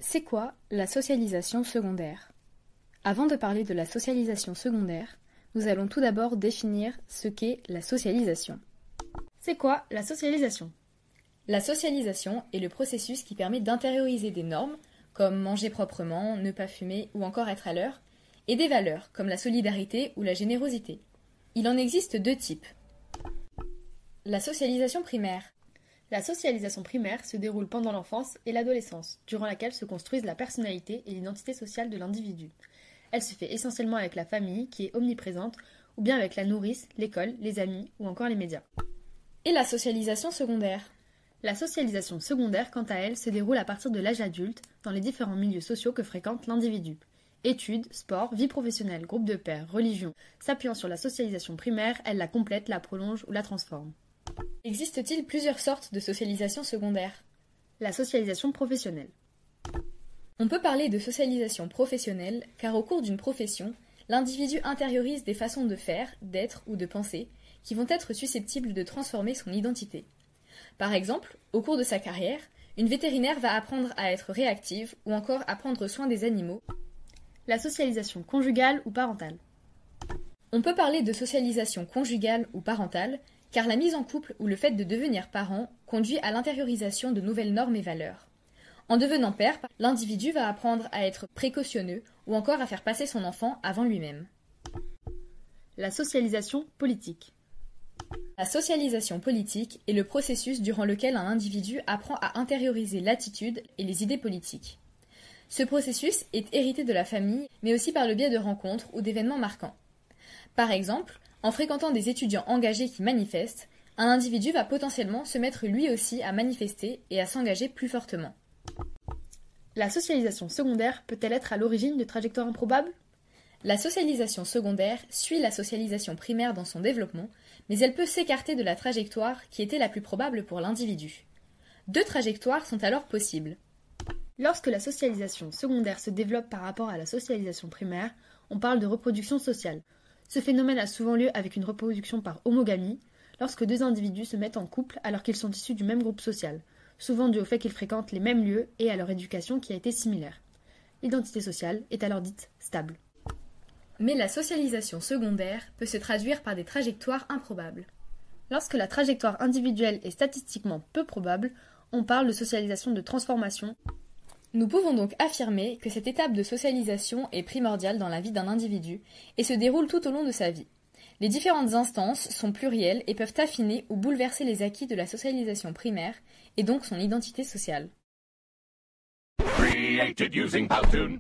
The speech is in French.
C'est quoi la socialisation secondaire? Avant de parler de la socialisation secondaire, nous allons tout d'abord définir ce qu'est la socialisation. C'est quoi la socialisation? La socialisation est le processus qui permet d'intérioriser des normes, comme manger proprement, ne pas fumer ou encore être à l'heure, et des valeurs, comme la solidarité ou la générosité. Il en existe deux types. La socialisation primaire. La socialisation primaire se déroule pendant l'enfance et l'adolescence, durant laquelle se construisent la personnalité et l'identité sociale de l'individu. Elle se fait essentiellement avec la famille, qui est omniprésente, ou bien avec la nourrice, l'école, les amis ou encore les médias. Et la socialisation secondaire. La socialisation secondaire, quant à elle, se déroule à partir de l'âge adulte, dans les différents milieux sociaux que fréquente l'individu. Études, sport, vie professionnelle, groupe de pairs, religion. S'appuyant sur la socialisation primaire, elle la complète, la prolonge ou la transforme. Existe-t-il plusieurs sortes de socialisation secondaire? La socialisation professionnelle. On peut parler de socialisation professionnelle car au cours d'une profession, l'individu intériorise des façons de faire, d'être ou de penser qui vont être susceptibles de transformer son identité. Par exemple, au cours de sa carrière, une vétérinaire va apprendre à être réactive ou encore à prendre soin des animaux. La socialisation conjugale ou parentale. On peut parler de socialisation conjugale ou parentale car la mise en couple ou le fait de devenir parent conduit à l'intériorisation de nouvelles normes et valeurs. En devenant père, l'individu va apprendre à être précautionneux ou encore à faire passer son enfant avant lui-même. La socialisation politique. La socialisation politique est le processus durant lequel un individu apprend à intérioriser l'attitude et les idées politiques. Ce processus est hérité de la famille, mais aussi par le biais de rencontres ou d'événements marquants. Par exemple, en fréquentant des étudiants engagés qui manifestent, un individu va potentiellement se mettre lui aussi à manifester et à s'engager plus fortement. La socialisation secondaire peut-elle être à l'origine de trajectoires improbables? La socialisation secondaire suit la socialisation primaire dans son développement, mais elle peut s'écarter de la trajectoire qui était la plus probable pour l'individu. Deux trajectoires sont alors possibles. Lorsque la socialisation secondaire se développe par rapport à la socialisation primaire, on parle de reproduction sociale. Ce phénomène a souvent lieu avec une reproduction par homogamie, lorsque deux individus se mettent en couple alors qu'ils sont issus du même groupe social, souvent dû au fait qu'ils fréquentent les mêmes lieux et à leur éducation qui a été similaire. L'identité sociale est alors dite stable. Mais la socialisation secondaire peut se traduire par des trajectoires improbables. Lorsque la trajectoire individuelle est statistiquement peu probable, on parle de socialisation de transformation. Nous pouvons donc affirmer que cette étape de socialisation est primordiale dans la vie d'un individu et se déroule tout au long de sa vie. Les différentes instances sont plurielles et peuvent affiner ou bouleverser les acquis de la socialisation primaire et donc son identité sociale. Created using Powtoon.